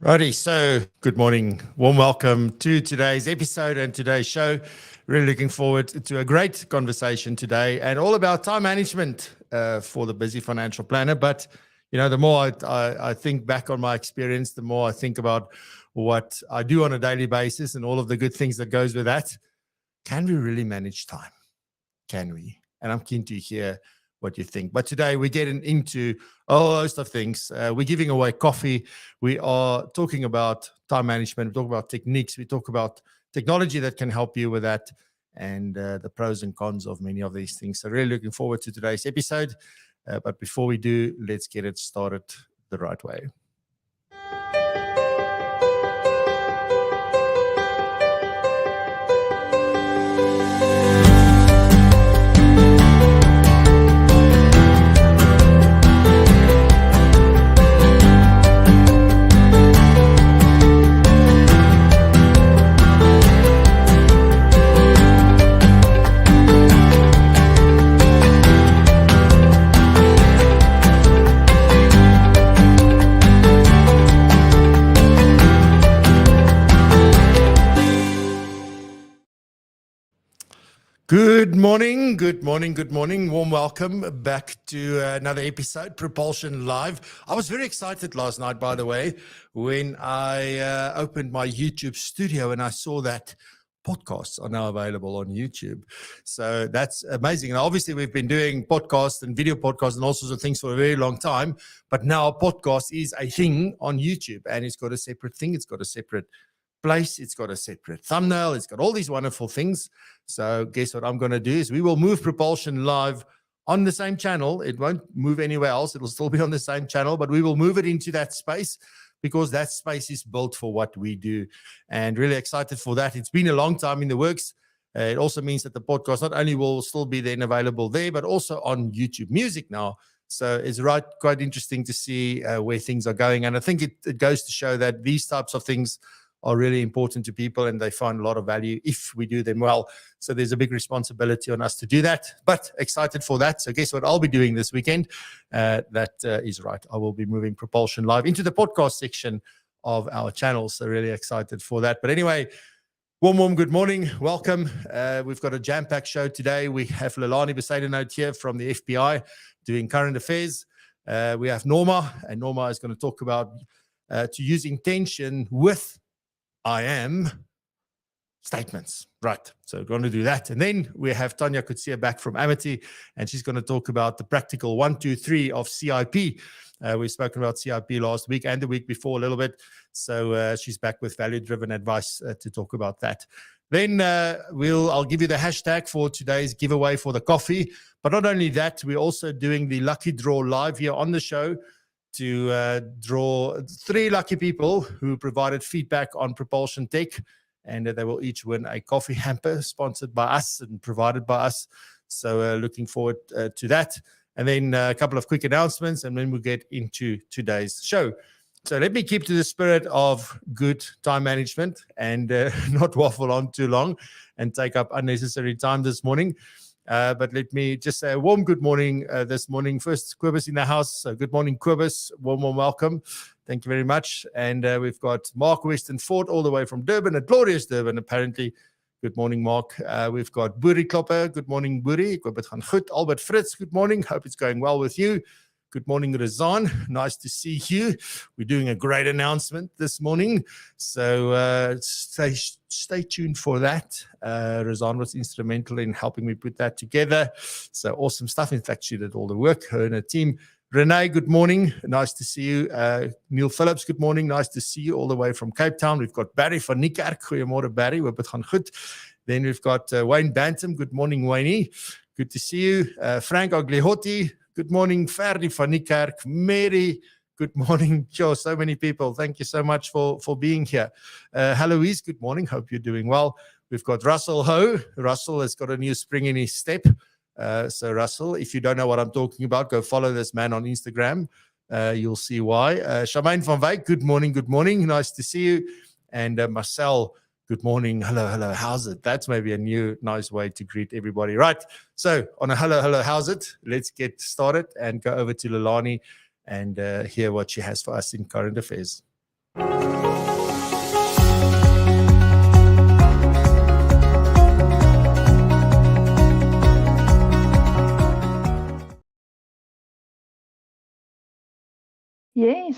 Righty, so good morning. Warm welcome to today's episode and today's show. Really looking forward to a great conversation today and all about time management for the busy financial planner. But, you know, the more I think back on my experience, the more I think about what I do on a daily basis and all of the good things that goes with that. Can we really manage time? Can we? And I'm keen to hear what you think. But today we're getting into a whole host of things. We're giving away coffee. We are talking about time management. We talk about techniques. We talk about technology that can help you with that and the pros and cons of many of these things. So really looking forward to today's episode. But before we do, let's get it started the right way. Good morning, good morning, good morning. Warm welcome back to another episode, PROpulsion Live. I was very excited last night, by the way, when I opened my YouTube studio and I saw that podcasts are now available on YouTube. So that's amazing. And obviously, we've been doing podcasts and video podcasts and all sorts of things for a very long time. But now podcast is a thing on YouTube and it's got a separate thing. It's got a separate place. It's got a separate thumbnail. It's got all these wonderful things. So guess what I'm going to do is we will move PROpulsion Live on the same channel. It won't move anywhere else. It'll still be on the same channel, but we will move it into that space because that space is built for what we do and really excited for that. It's been a long time in the works. It also means that the podcast not only will still be then available there, but also on YouTube Music now. So it's quite interesting to see where things are going. And I think it goes to show that these types of things are really important to people and they find a lot of value if we do them well. So there's a big responsibility on us to do that, but excited for that. So guess what I'll be doing this weekend? That is right. I will be moving PROpulsion Live into the podcast section of our channel. So really excited for that. But anyway, warm good morning. Welcome. We've got a jam-packed show today. We have Lelani Besaidenout here from the FBI doing current affairs. We have Norma, and Norma is going to talk about to use intention with I am statements. Right. So we're going to do that. And then we have Tanya Kutsia back from Amity, and she's going to talk about the practical 1, 2, 3 of CIP. We've spoken about CIP last week and the week before a little bit. So she's back with value-driven advice to talk about that. Then I'll give you the hashtag for today's giveaway for the coffee. But not only that, we're also doing the lucky draw live here on the show to draw 3 lucky people who provided feedback on PROpulsion Tech, and they will each win a coffee hamper sponsored by us and provided by us. So looking forward to that. And then a couple of quick announcements, and then we'll get into today's show. So let me keep to the spirit of good time management and not waffle on too long and take up unnecessary time this morning. But let me just say a warm good morning this morning. First, Quibus in the house. So good morning, Quibus. Warm welcome. Thank you very much. And we've got Mark Weston Ford all the way from Durban, a glorious Durban, apparently. Good morning, Mark. We've got Boerie Klopper. Good morning, Boerie. Ek hoop het gaan goed. Albert Fritz, good morning. Hope it's going well with you. Good morning, Razan. Nice to see you. We're doing a great announcement this morning. So stay tuned for that. Razan was instrumental in helping me put that together. So awesome stuff. In fact, she did all the work, her and her team. Renee, good morning. Nice to see you. Neil Phillips, good morning. Nice to see you all the way from Cape Town. We've got Barry van Niekerk. Goeiemôre, Barry. Hoop het gaan goed. Then we've got Wayne Bantam. Good morning, Wayne. Good to see you. Frank Aglihotti. Good morning, Ferdi van Niekerk. Mary, good morning. Sure, so many people. Thank you so much for being here. Heloise, good morning. Hope you're doing well. We've got Russell Ho. Russell has got a new spring in his step. So Russell, if you don't know what I'm talking about, go follow this man on Instagram. You'll see why. Charmaine van Wyk, good morning. Good morning. Nice to see you. And Marcel, good morning. Hello. How's it? That's maybe a new nice way to greet everybody. Right. So on a hello. How's it? Let's get started and go over to Lelani and hear what she has for us in current affairs. Yes,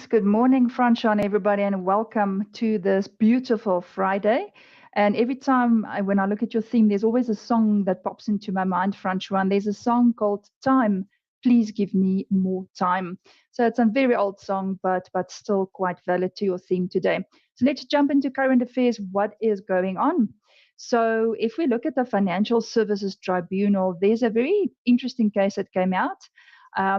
good morning, Francois, everybody, and welcome to this beautiful Friday. And every time when I look at your theme, there's always a song that pops into my mind, Francois. And there's a song called Time, Please Give Me More Time. So it's a very old song, but still quite valid to your theme today. So let's jump into current affairs. What is going on? So if we look at the Financial Services Tribunal, there's a very interesting case that came out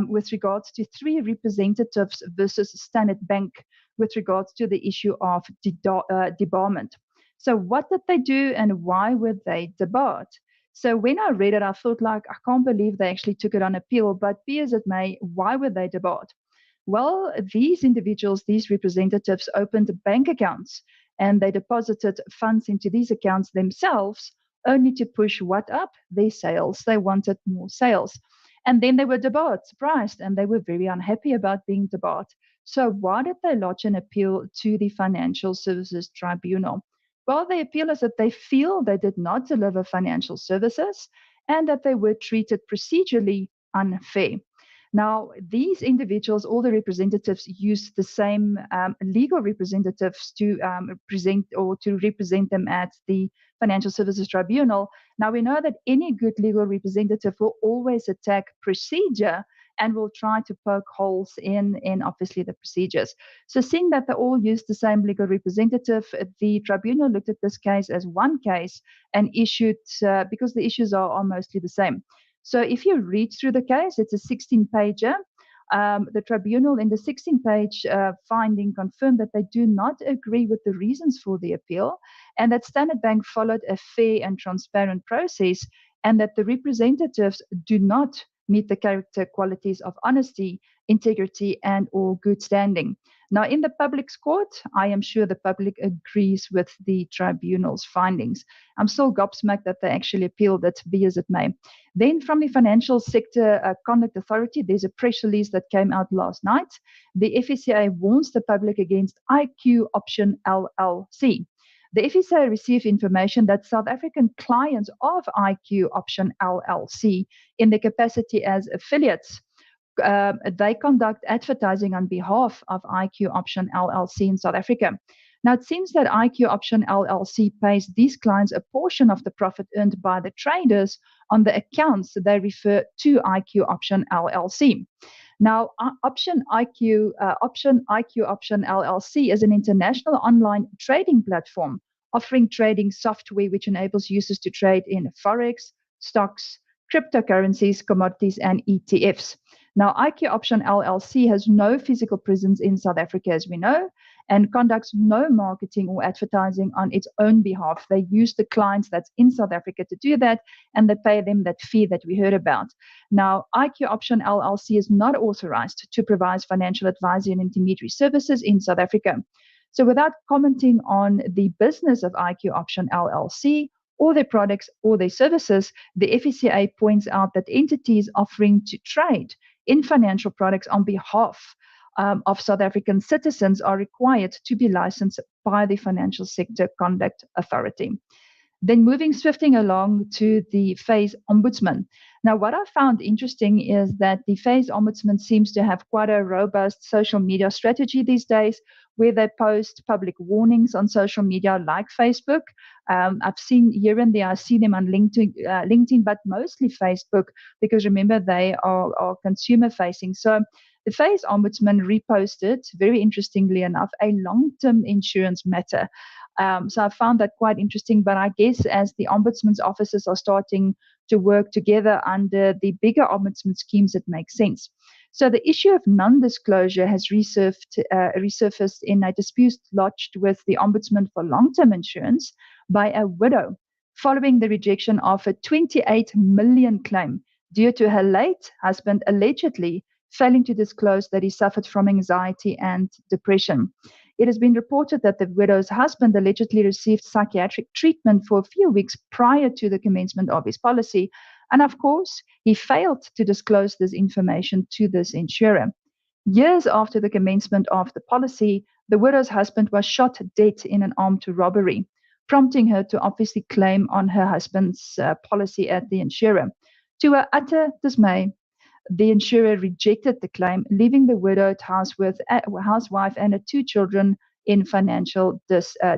with regards to three representatives versus Standard Bank with regards to the issue of debarment. So what did they do and why were they debarred? So when I read it, I felt like I can't believe they actually took it on appeal, but be as it may, why were they debarred? Well, these individuals, these representatives opened bank accounts and they deposited funds into these accounts themselves only to push what up? Their sales. They wanted more sales. And then they were debarred, surprised, and they were very unhappy about being debarred. So why did they lodge an appeal to the Financial Services Tribunal? Well, the appeal is that they feel they did not deliver financial services and that they were treated procedurally unfair. Now, these individuals, all the representatives, use the same legal representatives to present or to represent them at the Financial Services Tribunal. Now, we know that any good legal representative will always attack procedure and will try to poke holes in obviously the procedures. So seeing that they all use the same legal representative, the tribunal looked at this case as one case and issued, because the issues are mostly the same. So if you read through the case, it's a 16-pager. The tribunal in the 16-page finding confirmed that they do not agree with the reasons for the appeal and that Standard Bank followed a fair and transparent process and that the representatives do not meet the character qualities of honesty, integrity, and or good standing. Now, in the public's court, I am sure the public agrees with the tribunal's findings. I'm still gobsmacked that they actually appealed it, be as it may. Then from the Financial Sector Conduct Authority, there's a press release that came out last night. The FSCA warns the public against IQ Option LLC. The FSA received information that South African clients of IQ Option LLC, in their capacity as affiliates, they conduct advertising on behalf of IQ Option LLC in South Africa. Now, it seems that IQ Option LLC pays these clients a portion of the profit earned by the traders on the accounts they refer to IQ Option LLC. Now, Option IQ Option LLC is an international online trading platform offering trading software which enables users to trade in forex, stocks, cryptocurrencies, commodities, and ETFs. Now, IQ Option LLC has no physical presence in South Africa, as we know, and conducts no marketing or advertising on its own behalf. They use the clients that's in South Africa to do that, and they pay them that fee that we heard about. Now, IQ Option LLC is not authorized to provide financial advisory and intermediary services in South Africa. So without commenting on the business of IQ Option LLC, or their products or their services, the FSCA points out that entities offering to trade in financial products on behalf of South African citizens are required to be licensed by the Financial Sector Conduct Authority. Then shifting along to the FAIS Ombudsman. Now, what I found interesting is that the FAIS Ombudsman seems to have quite a robust social media strategy these days, where they post public warnings on social media like Facebook. I've seen here and there, I see them on LinkedIn, but mostly Facebook, because remember, they are consumer facing. So the FAIS Ombudsman reposted, very interestingly enough, a long-term insurance matter. So I found that quite interesting, but I guess as the ombudsman's offices are starting to work together under the bigger ombudsman schemes, it makes sense. So the issue of non-disclosure has resurfaced in a dispute lodged with the ombudsman for long-term insurance by a widow following the rejection of a 28 million claim due to her late husband allegedly failing to disclose that he suffered from anxiety and depression. It has been reported that the widow's husband allegedly received psychiatric treatment for a few weeks prior to the commencement of his policy. And of course, he failed to disclose this information to this insurer. Years after the commencement of the policy, the widow's husband was shot dead in an armed robbery, prompting her to obviously claim on her husband's policy at the insurer. To her utter dismay, the insurer rejected the claim, leaving the widowed housewife and her 2 children in financial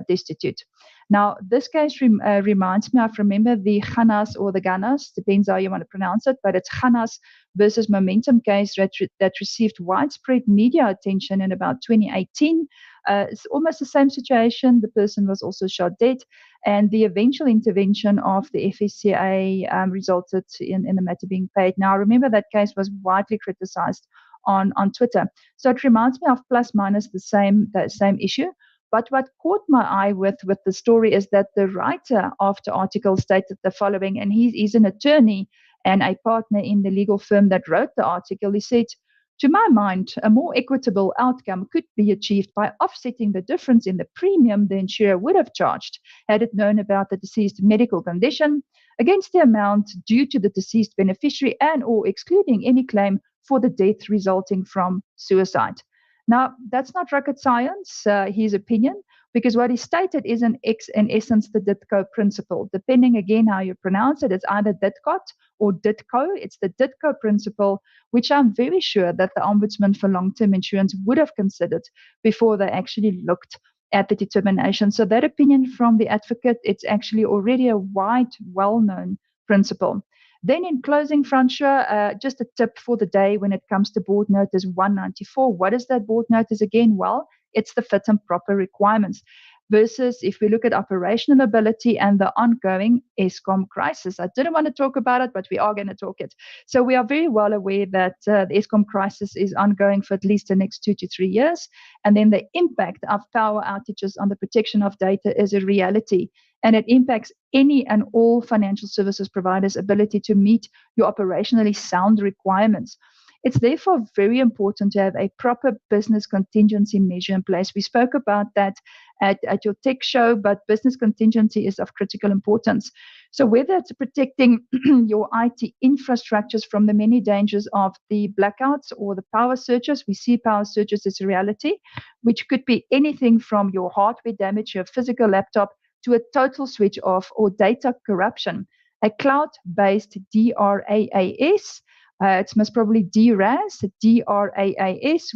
destitute. Now, this case reminds me, I remember the Ganas or the Ganas, depends how you want to pronounce it, but it's Ganas versus Momentum case that received widespread media attention in about 2018. It's almost the same situation. The person was also shot dead, and the eventual intervention of the FSCA resulted in the matter being paid. Now, I remember that case was widely criticized on Twitter. So it reminds me of plus minus the same issue. But what caught my eye with the story is that the writer of the article stated the following, and he's an attorney and a partner in the legal firm that wrote the article. He said, to my mind, a more equitable outcome could be achieved by offsetting the difference in the premium the insurer would have charged had it known about the deceased medical condition against the amount due to the deceased beneficiary and or excluding any claim for the death resulting from suicide. Now, that's not rocket science, his opinion, because what he stated is in essence the DITCO principle. Depending again how you pronounce it, it's either DITCOT or DITCO. It's the DITCO principle, which I'm very sure that the Ombudsman for Long-Term Insurance would have considered before they actually looked at the determination. So that opinion from the advocate, it's actually already a wide, well-known principle. Then in closing, Francois, just a tip for the day when it comes to board notice 194. What is that board notice again? Well, it's the fit and proper requirements. Versus if we look at operational ability and the ongoing Eskom crisis. I didn't want to talk about it, but we are going to talk it. So we are very well aware that the Eskom crisis is ongoing for at least the next 2 to 3 years. And then the impact of power outages on the protection of data is a reality. And it impacts any and all financial services providers' ability to meet your operationally sound requirements. It's therefore very important to have a proper business contingency measure in place. We spoke about that at your tech show, but business contingency is of critical importance. So whether it's protecting your IT infrastructures from the many dangers of the blackouts or the power surges, we see power surges as a reality, which could be anything from your hardware damage, your physical laptop, to a total switch off or data corruption. A cloud-based DRAAS, it's most probably DRAAS,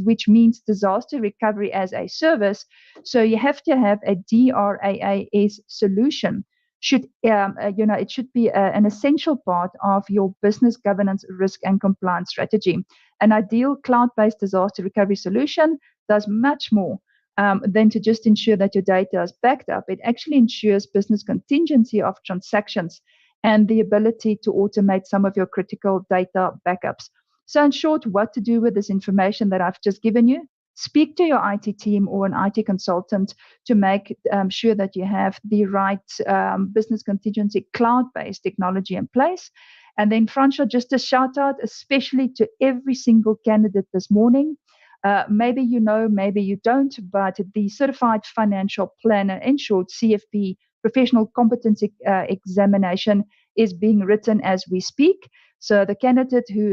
which means disaster recovery as a service. So you have to have a DRAAS solution. It should be an essential part of your business governance, risk, and compliance strategy. An ideal cloud-based disaster recovery solution does much more than to just ensure that your data is backed up. It actually ensures business contingency of transactions and the ability to automate some of your critical data backups. So in short, what to do with this information that I've just given you? Speak to your IT team or an IT consultant to make sure that you have the right business contingency cloud-based technology in place. And then, Francois, just a shout out, especially to every single candidate this morning. Maybe you know, maybe you don't, but the Certified Financial Planner, in short, CFP, professional competency examination is being written as we speak. So the candidate who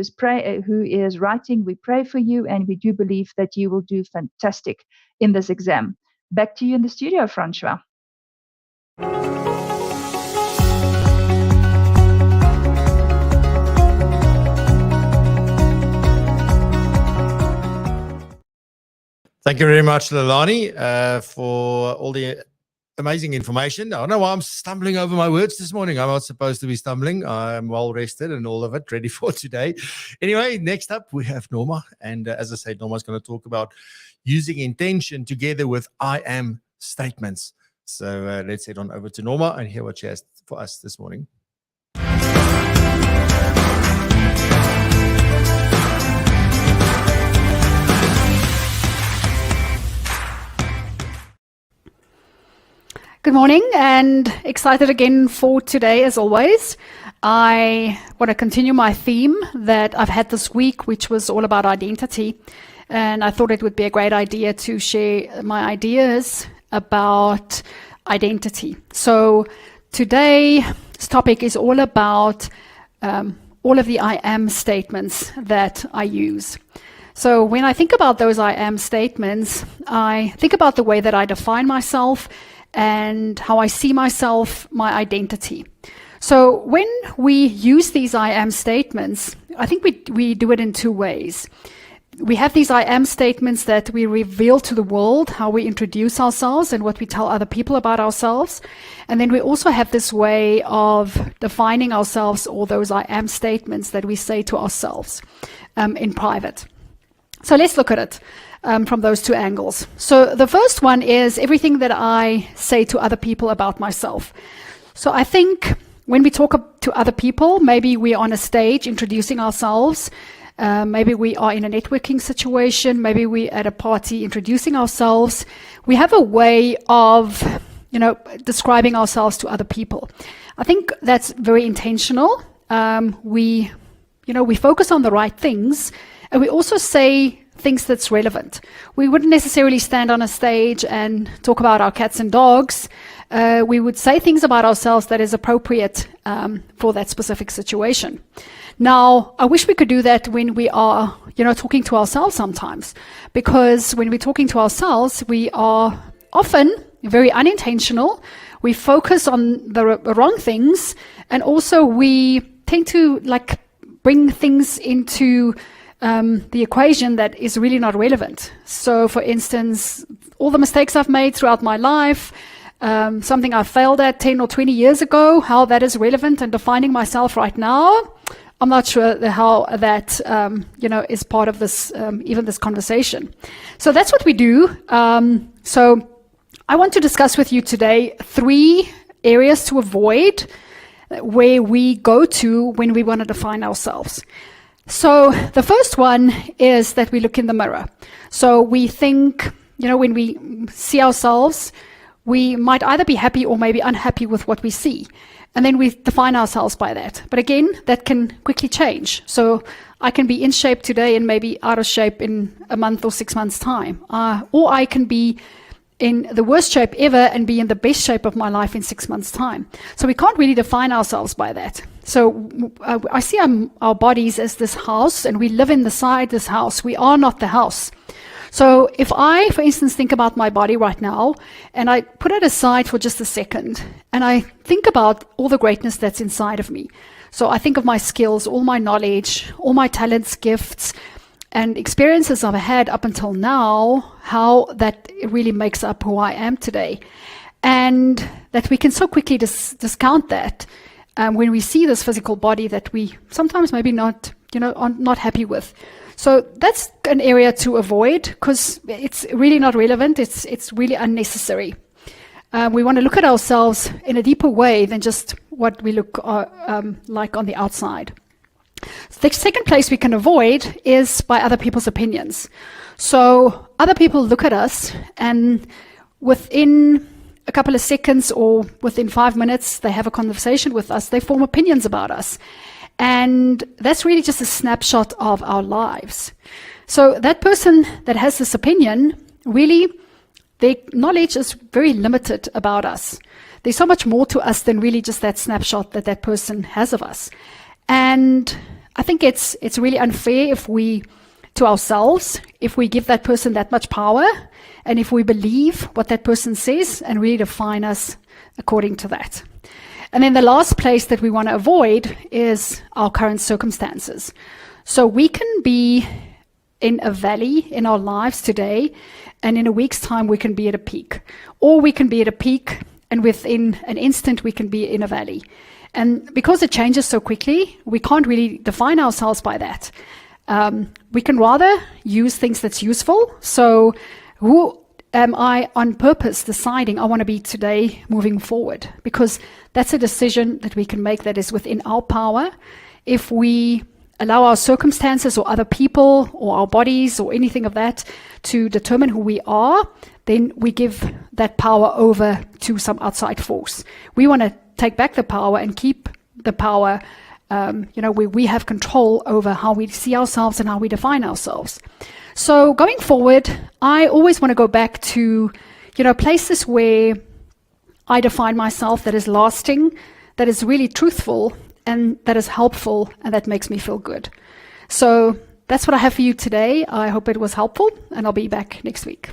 is writing, we pray for you, and we do believe that you will do fantastic in this exam. Back to you in the studio, Francois. Thank you very much, Leilani, for all the amazing information. I don't know why I'm stumbling over my words this morning. I'm not supposed to be stumbling. I'm well rested and all of it, ready for today. Anyway, next up we have Norma. And as I said, Norma's going to talk about using intention together with I am statements. So let's head on over to Norma and hear what she has for us this morning. Good morning, and excited again for today as always. I want to continue my theme that I've had this week, which was all about identity. And I thought it would be a great idea to share my ideas about identity. So today's topic is all about all of the I am statements that I use. So when I think about those I am statements, I think about the way that I define myself and how I see myself, my identity. So when we use these I am statements, I think we do it in two ways. We have these I am statements that we reveal to the world, how we introduce ourselves and what we tell other people about ourselves. And then we also have this way of defining ourselves, or those I am statements that we say to ourselves in private. So let's look at it from those two angles. So the first one is everything that I say to other people about myself. So I think when we talk to other people, maybe we're on a stage introducing ourselves. Maybe we are in a networking situation. Maybe we're at a party introducing ourselves. We have a way of, describing ourselves to other people. I think that's very intentional. We focus on the right things, and we also say things that's relevant. We wouldn't necessarily stand on a stage and talk about our cats and dogs. We would say things about ourselves that is appropriate for that specific situation. Now, I wish we could do that when we are, talking to ourselves sometimes, because when we're talking to ourselves, we are often very unintentional. We focus on the wrong things, and also we tend to bring things into the equation that is really not relevant. So, for instance, all the mistakes I've made throughout my life, something I failed at 10 or 20 years ago, how that is relevant and defining myself right now. I'm not sure how that, is part of this, even this conversation. So that's what we do. So I want to discuss with you today 3 areas to avoid where we go to when we want to define ourselves. So the first one is that we look in the mirror. So we think, when we see ourselves, we might either be happy or maybe unhappy with what we see. And then we define ourselves by that. But again, that can quickly change. So I can be in shape today and maybe out of shape in a month or 6 months' time. Or I can be in the worst shape ever and be in the best shape of my life in 6 months' time. So we can't really define ourselves by that. So I see our bodies as this house, and we live inside this house. We are not the house. So if I, for instance, think about my body right now, and I put it aside for just a second, and I think about all the greatness that's inside of me. So I think of my skills, all my knowledge, all my talents, gifts, and experiences I've had up until now, how that really makes up who I am today. And that we can so quickly discount that when we see this physical body that we sometimes maybe not, are not happy with. So that's an area to avoid because it's really not relevant. It's really unnecessary. We want to look at ourselves in a deeper way than just what we look like on the outside. The second place we can avoid is by other people's opinions. So other people look at us, and within a couple of seconds or within 5 minutes, they have a conversation with us. They form opinions about us. And that's really just a snapshot of our lives. So that person that has this opinion, really, their knowledge is very limited about us. There's so much more to us than really just that snapshot that that person has of us. And I think it's really unfair if we, to ourselves, if we give that person that much power, and if we believe what that person says and really define us according to that. And then the last place that we want to avoid is our current circumstances. So we can be in a valley in our lives today, and in a week's time we can be at a peak. Or we can be at a peak, and within an instant we can be in a valley. And because it changes so quickly, we can't really define ourselves by that. We can rather use things that's useful. So who am I on purpose deciding I want to be today moving forward? Because that's a decision that we can make that is within our power. If we allow our circumstances or other people or our bodies or anything of that to determine who we are, then we give that power over to some outside force. We want to take back the power and keep the power, where we have control over how we see ourselves and how we define ourselves. So going forward, I always want to go back to, places where I define myself that is lasting, that is really truthful, and that is helpful, and that makes me feel good. So that's what I have for you today. I hope it was helpful, and I'll be back next week.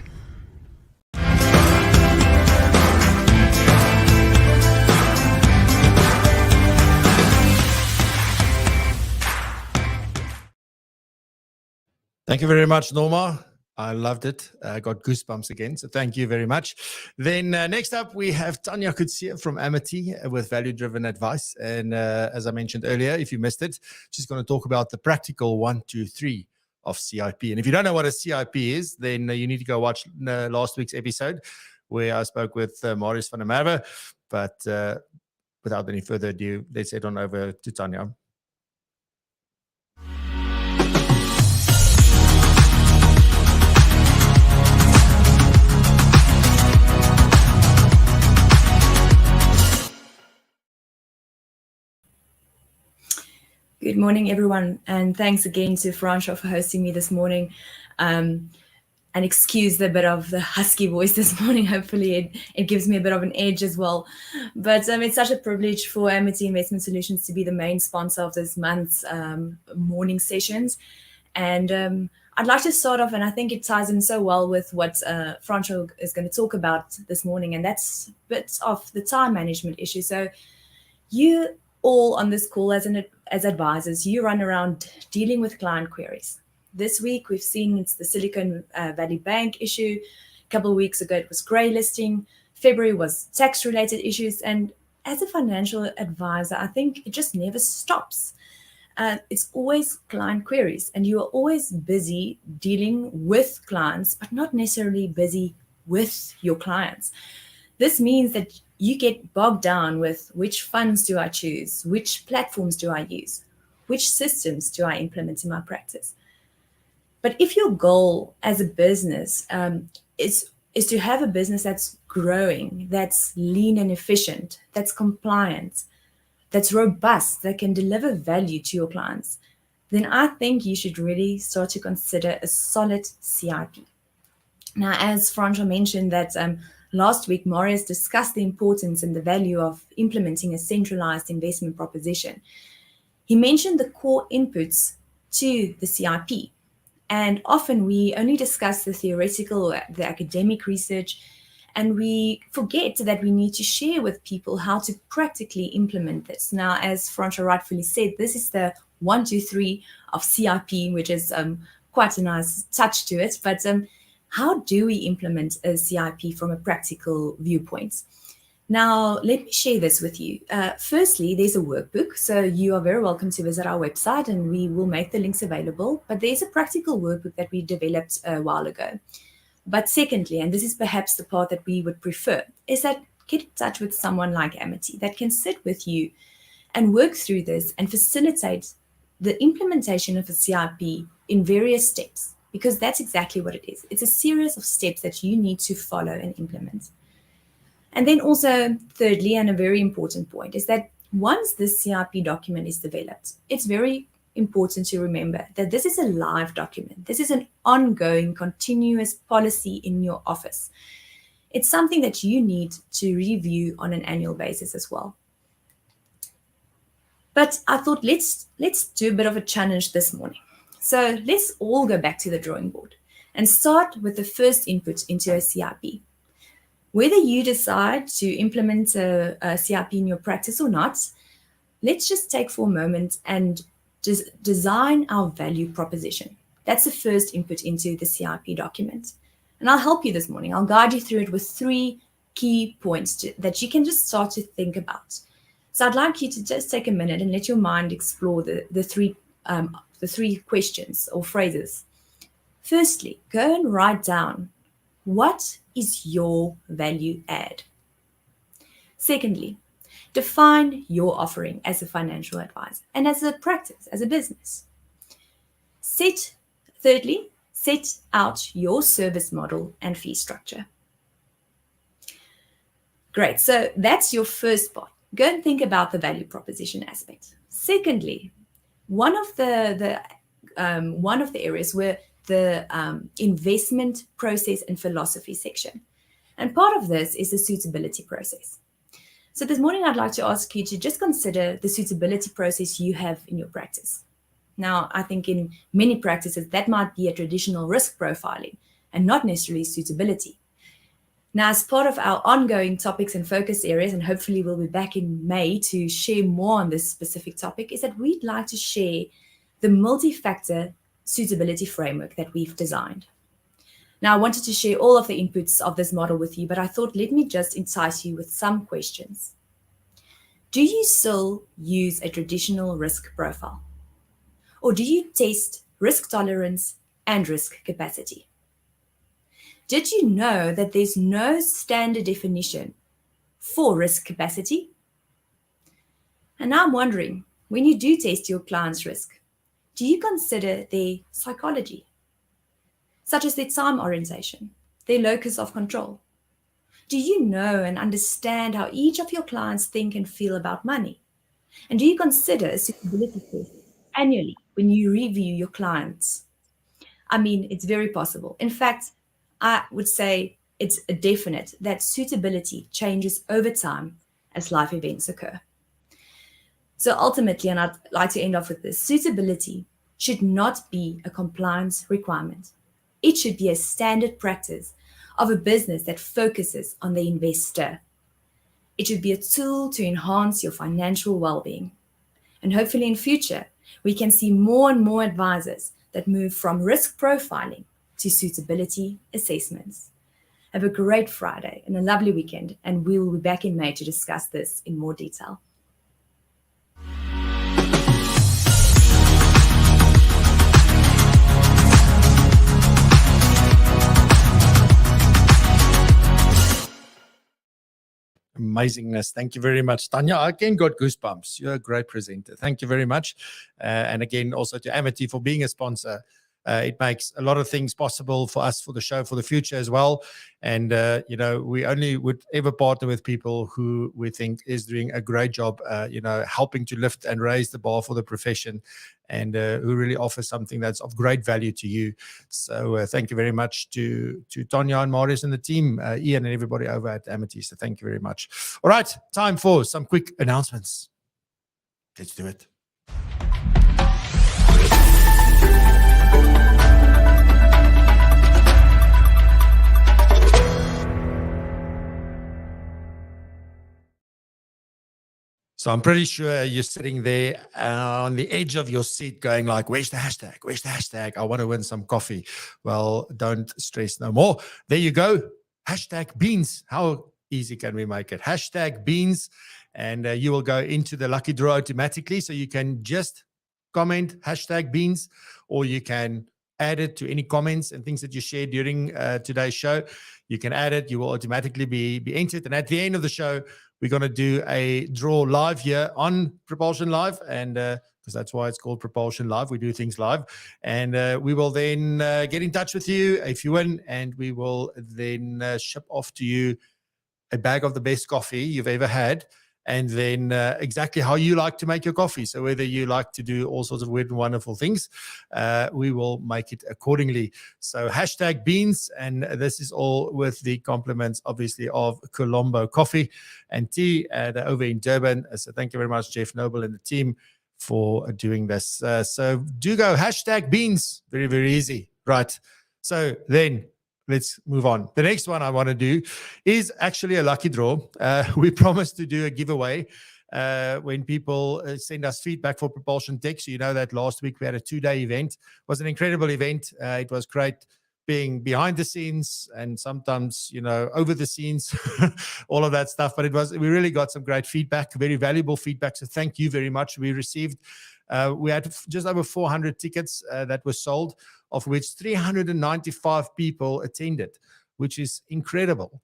Thank you very much, Norma. I loved it. I got goosebumps again. So thank you very much. Then next up, we have Tanya Kutsia from Amity with value-driven advice. And as I mentioned earlier, if you missed it, she's going to talk about the practical 1, 2, 3 of CIP. And if you don't know what a CIP is, then you need to go watch last week's episode where I spoke with Marius van der Merwe. But without any further ado, let's head on over to Tanya. Good morning, everyone, and thanks again to Francois for hosting me this morning. And excuse the bit of the husky voice this morning. Hopefully it gives me a bit of an edge as well. But it's such a privilege for Amity Investment Solutions to be the main sponsor of this month's morning sessions. And I'd like to start off, and I think it ties in so well with what Francois is going to talk about this morning, and that's bits of the time management issue. So you all on this call as advisors, you run around dealing with client queries. This week, we've seen it's the Silicon Valley Bank issue. A couple of weeks ago, it was grey listing. February was tax-related issues. And as a financial advisor, I think it just never stops. It's always client queries, and you are always busy dealing with clients, but not necessarily busy with your clients. This means that you get bogged down with which funds do I choose, which platforms do I use, which systems do I implement in my practice. But if your goal as a business is to have a business that's growing, that's lean and efficient, that's compliant, that's robust, that can deliver value to your clients, then I think you should really start to consider a solid CIP. Now, as Francois mentioned that last week, Marius discussed the importance and the value of implementing a centralized investment proposition. He mentioned the core inputs to the CIP. And often we only discuss the theoretical or the academic research, and we forget that we need to share with people how to practically implement this. Now, as Francois rightfully said, this is the 1, 2, 3 of CIP, which is quite a nice touch to it. But how do we implement a CIP from a practical viewpoint? Now, let me share this with you. Firstly, there's a workbook. So you are very welcome to visit our website and we will make the links available. But there's a practical workbook that we developed a while ago. But secondly, and this is perhaps the part that we would prefer, is that get in touch with someone like Amity that can sit with you and work through this and facilitate the implementation of a CIP in various steps. Because that's exactly what it is. It's a series of steps that you need to follow and implement. And then also, thirdly, and a very important point, is that once this CIP document is developed, it's very important to remember that this is a live document. This is an ongoing, continuous policy in your office. It's something that you need to review on an annual basis as well. But I thought let's do a bit of a challenge this morning. So let's all go back to the drawing board and start with the first input into a CIP. Whether you decide to implement a CIP in your practice or not, let's just take for a moment and just design our value proposition. That's the first input into the CIP document. And I'll help you this morning. I'll guide you through it with 3 key points that you can just start to think about. So I'd like you to just take a minute and let your mind explore the three questions or phrases. Firstly, go and write down, what is your value add? Secondly, define your offering as a financial advisor and as a practice, as a business. Thirdly, set out your service model and fee structure. Great, so that's your first part. Go and think about the value proposition aspect. Secondly, one of the areas were the investment process and philosophy section. And part of this is the suitability process. So this morning, I'd like to ask you to just consider the suitability process you have in your practice. Now, I think in many practices, that might be a traditional risk profiling and not necessarily suitability. Now, as part of our ongoing topics and focus areas, and hopefully we'll be back in May to share more on this specific topic, is that we'd like to share the multi-factor suitability framework that we've designed. Now, I wanted to share all of the inputs of this model with you, but I thought let me just entice you with some questions. Do you still use a traditional risk profile? Or do you test risk tolerance and risk capacity? Did you know that there's no standard definition for risk capacity? And now I'm wondering, when you do test your client's risk, do you consider their psychology, such as their time orientation, their locus of control? Do you know and understand how each of your clients think and feel about money? And do you consider a suitability test annually when you review your clients? I mean, it's very possible. In fact, I would say it's a definite that suitability changes over time as life events occur. So ultimately, and I'd like to end off with this, suitability should not be a compliance requirement. It should be a standard practice of a business that focuses on the investor. It should be a tool to enhance your financial well-being. And hopefully in future, we can see more and more advisors that move from risk profiling to suitability assessments. Have a great Friday and a lovely weekend, and we will be back in May to discuss this in more detail. Amazingness. Thank you very much, Tanya. I again got goosebumps. You're a great presenter. Thank you very much. And again, also to Amity for being a sponsor. It makes a lot of things possible for us for the show for the future as well. And, we only would ever partner with people who we think is doing a great job, helping to lift and raise the bar for the profession, and who really offer something that's of great value to you. So thank you very much to Tanya and Marius and the team, Ian and everybody over at Amity. So thank you very much. All right, time for some quick announcements. Let's do it. So I'm pretty sure you're sitting there on the edge of your seat going like, where's the hashtag? Where's the hashtag? I want to win some coffee. Well, don't stress no more. There you go. Hashtag beans. How easy can we make it? Hashtag beans. And you will go into the lucky draw automatically. So you can just comment hashtag beans, or you can add it to any comments and things that you share during today's show. You can add it. You will automatically be entered. And at the end of the show, we're going to do a draw live here on Propulsion Live, and because that's why it's called Propulsion Live. We do things live, and we will then get in touch with you if you win, and we will then ship off to you a bag of the best coffee you've ever had, and then exactly how you like to make your coffee. So whether you like to do all sorts of weird and wonderful things, we will make it accordingly. So hashtag beans, and this is all with the compliments, obviously, of Colombo Coffee and Tea over in Durban. So thank you very much, Jeff Noble and the team, for doing this. So do go hashtag beans. Very, very easy. Right. So then let's move on. The next one I want to do is actually a lucky draw. We promised to do a giveaway when people send us feedback for Propulsion Tech. So you know that last week we had a 2-day event. It was an incredible event. It was great being behind the scenes and sometimes, over the scenes, all of that stuff. But we really got some great feedback, very valuable feedback. So thank you very much. We received, we had just over 400 tickets that were sold, of which 395 people attended, which is incredible.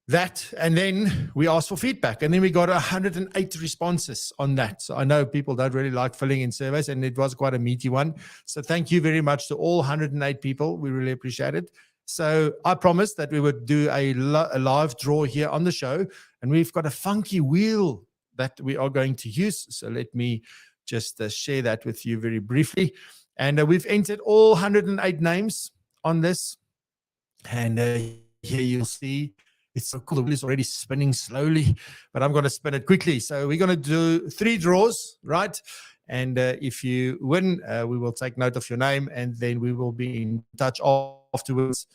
That, and then we asked for feedback, and then we got 108 responses on that. So I know people don't really like filling in surveys, and it was quite a meaty one. So thank you very much to all 108 people. We really appreciate it. So I promised that we would do a live draw here on the show, and we've got a funky wheel that we are going to use. So let me just share that with you very briefly. And we've entered all 108 names on this. And here you'll see it's so cool. The wheel is already spinning slowly, but I'm going to spin it quickly. So we're going to do 3 draws, right? And if you win, we will take note of your name, and then we will be in touch afterwards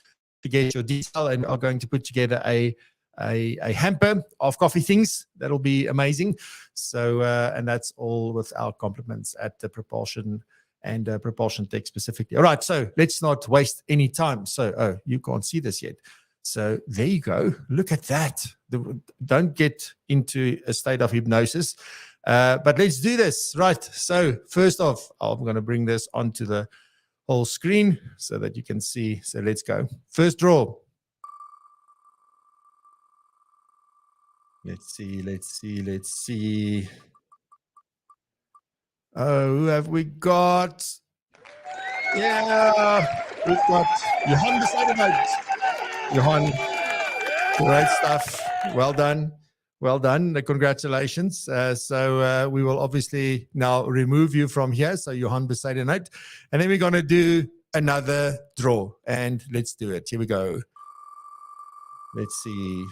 to get your detail, and are going to put together a hamper of coffee things. That'll be amazing. So, and that's all with our compliments at the PROpulsion and PROpulsion Tech specifically. All right, so let's not waste any time. So, you can't see this yet. So there you go. Look at that. Don't get into a state of hypnosis, but let's do this. Right. So first off, I'm going to bring this onto the whole screen so that you can see. So let's go. First draw. Let's see. Oh, who have we got? Yeah, we've got Johan decided. Johan, great stuff. Well done. Congratulations. So we will obviously now remove you from here. So Johan Besadenheid. And then we're going to do another draw. And let's do it. Here we go. Let's see.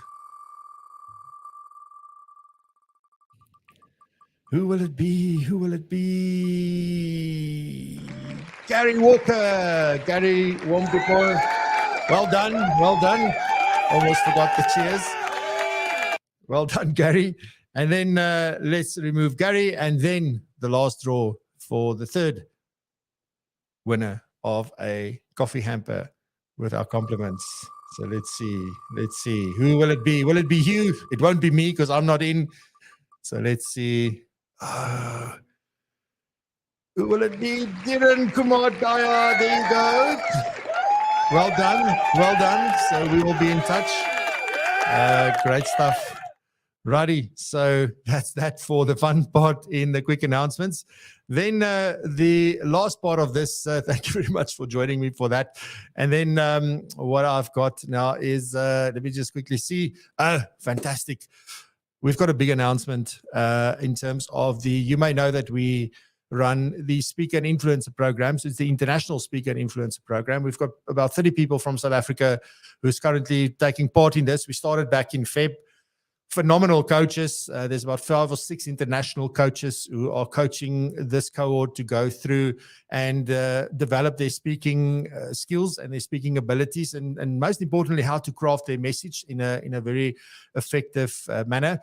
Who will it be? Gary Walker. Gary, warm before. Well done. Almost forgot the cheers. Well done, Gary. And then let's remove Gary. And then the last draw for the third winner of a coffee hamper with our compliments. So let's see. Who will it be? Will it be Hugh? It won't be me because I'm not in. So let's see. Who will it be? Dhiren Kumar Daya. There you go. Well done. So we will be in touch. Great stuff. Righty. So that's that for the fun part in the quick announcements. Then the last part of this, thank you very much for joining me for that. And then what I've got now is, let me just quickly see. Fantastic. We've got a big announcement in terms of you may know that we run the Speaker and Influencer program. So it's the International Speaker and Influencer program. We've got about 30 people from South Africa who's currently taking part in this. We started back in Feb. Phenomenal coaches. There's about 5 or 6 international coaches who are coaching this cohort to go through and develop their speaking skills and their speaking abilities, and most importantly, how to craft their message in a very effective manner.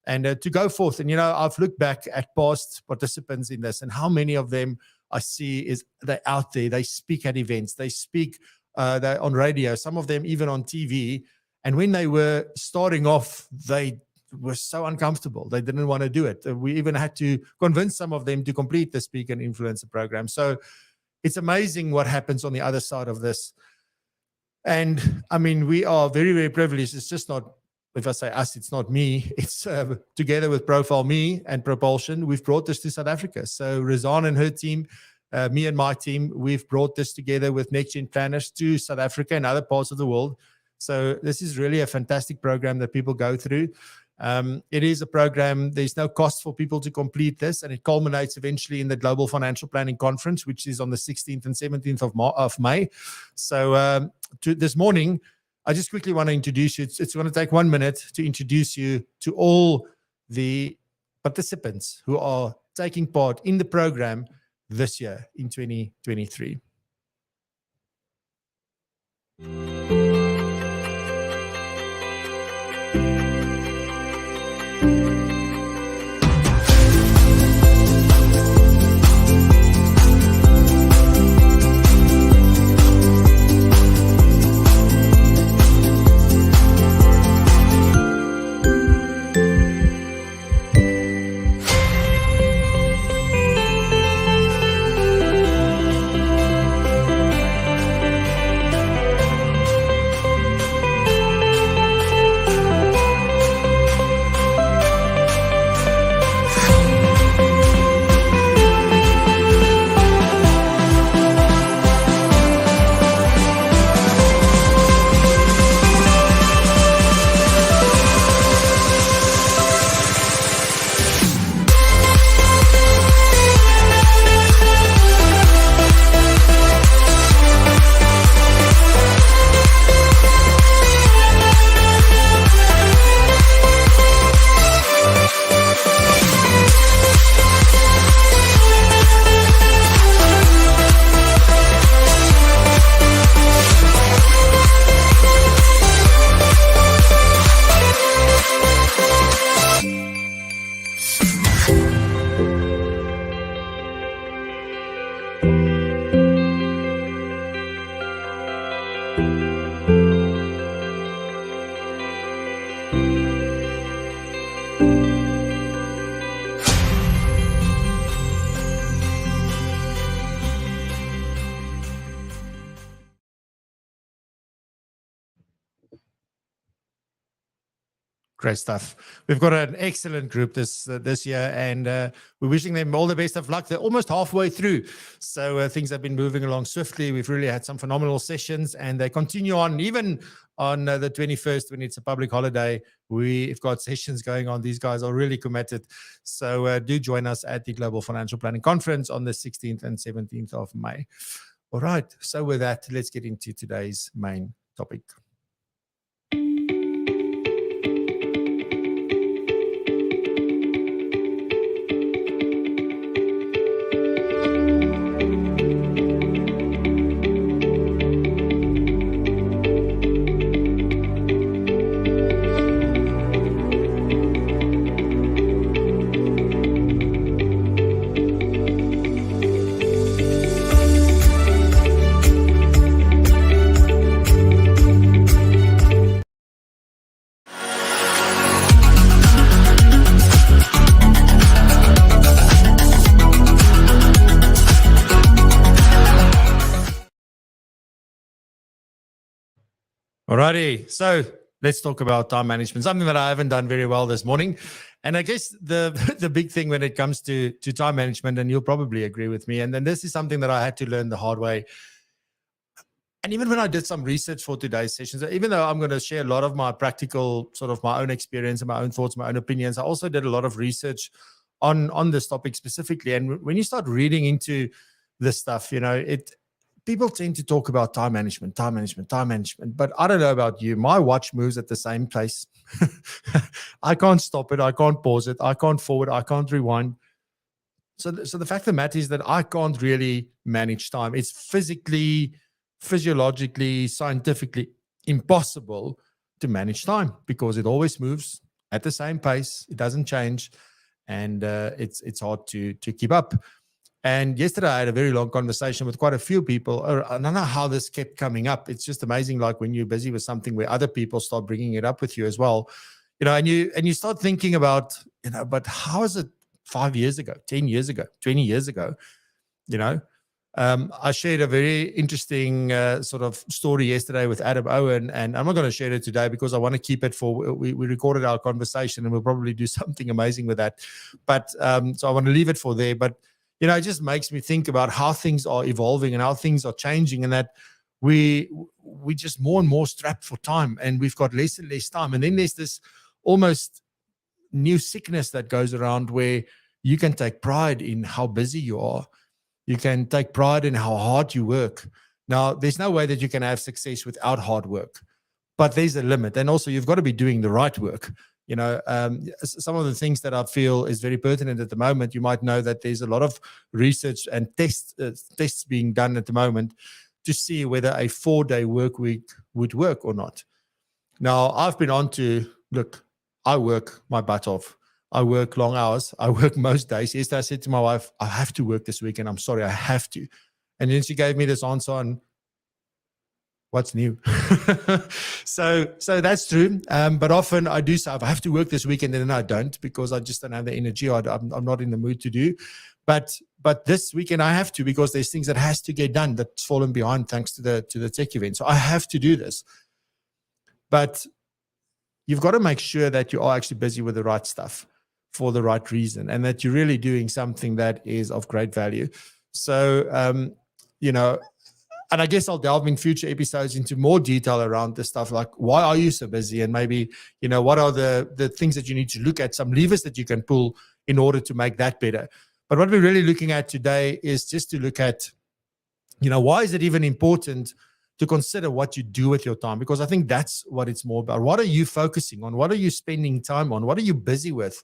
And to go forth. And, I've looked back at past participants in this, and how many of them I see is they're out there. They speak at events. They speak they're on radio, some of them even on TV. And when they were starting off, they were so uncomfortable. They didn't want to do it. We even had to convince some of them to complete the Speaker and Influencer program. So it's amazing what happens on the other side of this. And, I mean, we are very, very privileged. It's just not, if I say us, it's not me. It's together with Profile Me and PROpulsion, we've brought this to South Africa. So Razan and her team, me and my team, we've brought this together with Next Gen Planners to South Africa and other parts of the world. So this is really a fantastic program that people go through. It is a program, there's no cost for people to complete this, and it culminates eventually in the Global Financial Planning Conference, which is on the 16th and 17th of May. So this morning, I just quickly want to introduce you. It's going to take 1 minute to introduce you to all the participants who are taking part in the program this year in 2023. Great stuff. We've got an excellent group this year, and we're wishing them all the best of luck. They're almost halfway through, so things have been moving along swiftly. We've really had some phenomenal sessions, and they continue on even on the 21st when it's a public holiday. We've got sessions going on. These guys are really committed. So do join us at the Global Financial Planning Conference on the 16th and 17th of May. All right. So with that, let's get into today's main topic. Alrighty, so let's talk about time management, something that I haven't done very well this morning. And I guess the big thing when it comes to time management, and you'll probably agree with me, and then this is something that I had to learn the hard way. And even when I did some research for today's sessions, even though I'm going to share a lot of my practical, sort of my own experience and my own thoughts, my own opinions, I also did a lot of research on this topic specifically. And when you start reading into this stuff, people tend to talk about time management. But I don't know about you. My watch moves at the same pace. I can't stop it. I can't pause it. I can't forward. I can't rewind. So the fact of the matter is that I can't really manage time. It's physically, physiologically, scientifically impossible to manage time because it always moves at the same pace. It doesn't change. And it's hard to keep up. And yesterday I had a very long conversation with quite a few people. I don't know how this kept coming up. It's just amazing, like when you're busy with something where other people start bringing it up with you as well, and you start thinking about, but how is it 5 years ago, 10 years ago, 20 years ago? I shared a very interesting sort of story yesterday with Adam Owen, and I'm not going to share it today because I want to keep it for, we recorded our conversation and we'll probably do something amazing with that. But so I want to leave it for there. But it just makes me think about how things are evolving and how things are changing, and that we just more and more strapped for time, and we've got less and less time. And then there's this almost new sickness that goes around where you can take pride in how busy you are. You can take pride in how hard you work. Now, there's no way that you can have success without hard work, but there's a limit. And also you've got to be doing the right work. Some of the things that I feel is very pertinent at the moment, you might know that there's a lot of research and tests being done at the moment to see whether a 4-day work week would work or not. Now, I've been on to, look, I work my butt off. I work long hours. I work most days. Yesterday I said to my wife, I have to work this weekend. I'm sorry, I have to. And then she gave me this answer on, what's new? So that's true. But often I do say, if I have to work this weekend, and then I don't, because I just don't have the energy. I'm not in the mood to do. But this weekend I have to, because there's things that has to get done that's fallen behind thanks to the tech event. So I have to do this. But you've got to make sure that you are actually busy with the right stuff for the right reason, and that you're really doing something that is of great value. So, and I guess I'll delve in future episodes into more detail around this stuff, like why are you so busy, and maybe, what are the things that you need to look at, some levers that you can pull in order to make that better. But what we're really looking at today is just to look at, why is it even important to consider what you do with your time? Because I think that's what it's more about. What are you focusing on? What are you spending time on? What are you busy with?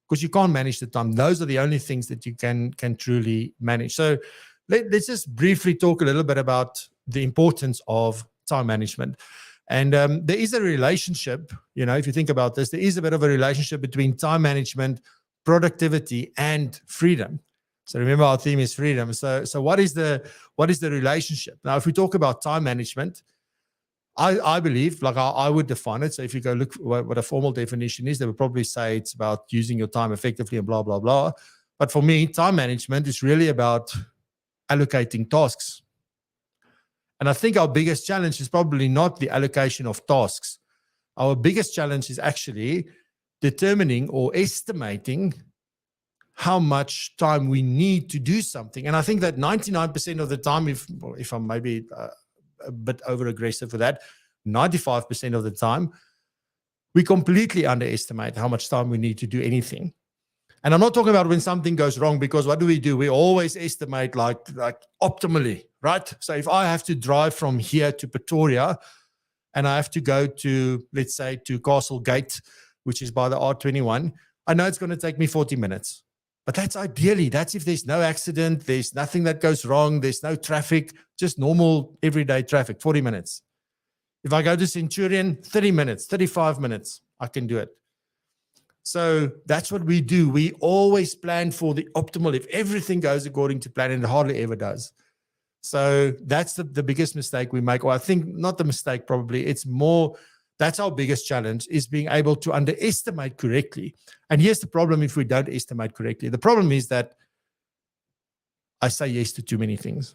Because you can't manage the time. Those are the only things that you can truly manage. So let's just briefly talk a little bit about the importance of time management. And there is a relationship, if you think about this, there is a bit of a relationship between time management, productivity, and freedom. So remember, our theme is freedom. So what is the relationship? Now, if we talk about time management, I believe, like I would define it. So if you go look what a formal definition is, they would probably say it's about using your time effectively and blah, blah, blah. But for me, time management is really about allocating tasks. And I think our biggest challenge is probably not the allocation of tasks, Our biggest challenge is actually determining or estimating how much time we need to do something. And I think that 99% of the time, if I'm maybe a bit over aggressive for that, 95% of the time, we completely underestimate how much time we need to do anything. And I'm not talking about when something goes wrong, because what do? We always estimate like optimally, right? So if I have to drive from here to Pretoria and I have to go to, let's say, to Castle Gate, which is by the R21, I know it's going to take me 40 minutes. But that's ideally, that's if there's no accident, there's nothing that goes wrong, there's no traffic, just normal everyday traffic, 40 minutes. If I go to Centurion, 30 minutes, 35 minutes, I can do it. So that's what we do. We always plan for the optimal. If everything goes according to plan, and it hardly ever does. So that's the biggest mistake we make. Or I think not the mistake, probably. It's more, that's our biggest challenge, is being able to underestimate correctly. And here's the problem if we don't estimate correctly. The problem is that I say yes to too many things.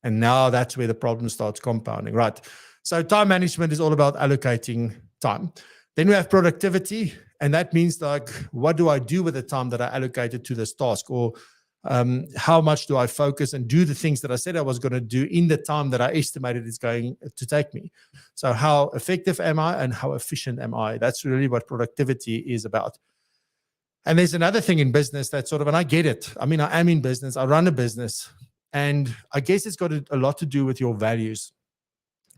And now that's where the problem starts compounding, right? So time management is all about allocating time. Then we have productivity, and that means like, what do I do with the time that I allocated to this task? Or how much do I focus and do the things that I said I was going to do in the time that I estimated it's going to take me? So how effective am I and how efficient am I? That's really what productivity is about. And there's another thing in business that sort of, and I get it. I mean, I am in business. I run a business. And I guess it's got a lot to do with your values.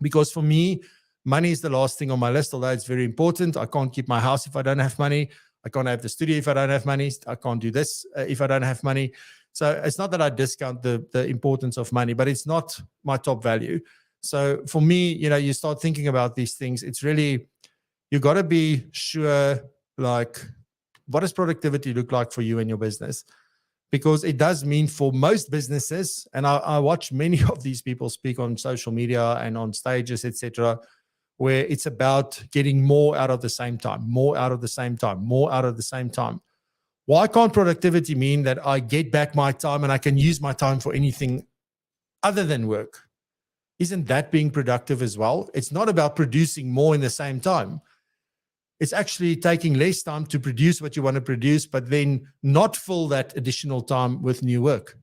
Because for me, money is the last thing on my list, although it's very important. I can't keep my house if I don't have money. I can't have the studio if I don't have money. I can't do this if I don't have money. So it's not that I discount the importance of money, but it's not my top value. So for me, you start thinking about these things. It's really, you got to be sure, like, what does productivity look like for you and your business? Because it does mean for most businesses, and I watch many of these people speak on social media and on stages, etc., where it's about getting more out of the same time, more out of the same time, more out of the same time. Why can't productivity mean that I get back my time and I can use my time for anything other than work? Isn't that being productive as well? It's not about producing more in the same time. It's actually taking less time to produce what you want to produce, but then not fill that additional time with new work.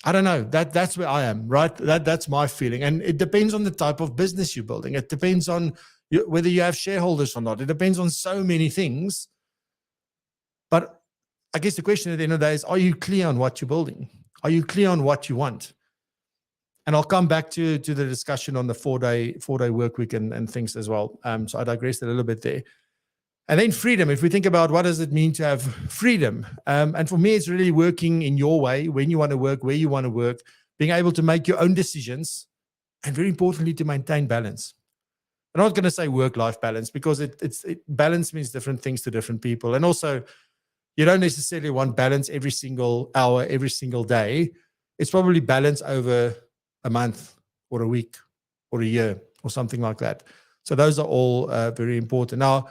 I don't know. That's where I am, right? That's my feeling. And it depends on the type of business you're building. It depends on whether you have shareholders or not. It depends on so many things. But I guess the question at the end of the day is, are you clear on what you're building? Are you clear on what you want? And I'll come back to the discussion on the four-day work week and things as well. So I digressed a little bit there. And then freedom. If we think about what does it mean to have freedom? And for me, it's really working in your way, when you want to work, where you want to work, being able to make your own decisions, and very importantly, to maintain balance. I'm not going to say work-life balance, because balance means different things to different people. And also, you don't necessarily want balance every single hour, every single day. It's probably balance over a month or a week or a year or something like that. So those are all very important. Now,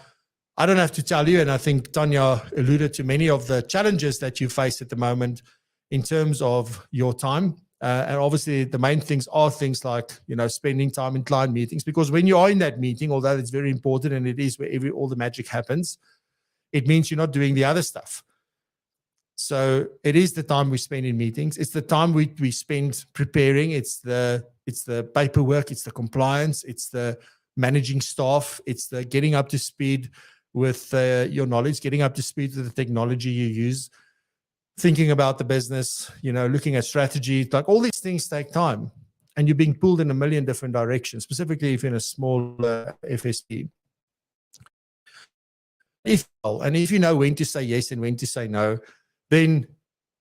I don't have to tell you, and I think Tanya alluded to many of the challenges that you face at the moment in terms of your time. And obviously, the main things are things like, spending time in client meetings, because when you are in that meeting, although it's very important and it is where all the magic happens, it means you're not doing the other stuff. So it is the time we spend in meetings. It's the time we spend preparing. It's the paperwork. It's the compliance. It's the managing staff. It's the getting up to speed with your knowledge, getting up to speed with the technology you use, thinking about the business, looking at strategy. Like, all these things take time, and you're being pulled in a million different directions, specifically if you're in a small FSP. If you know when to say yes and when to say no, then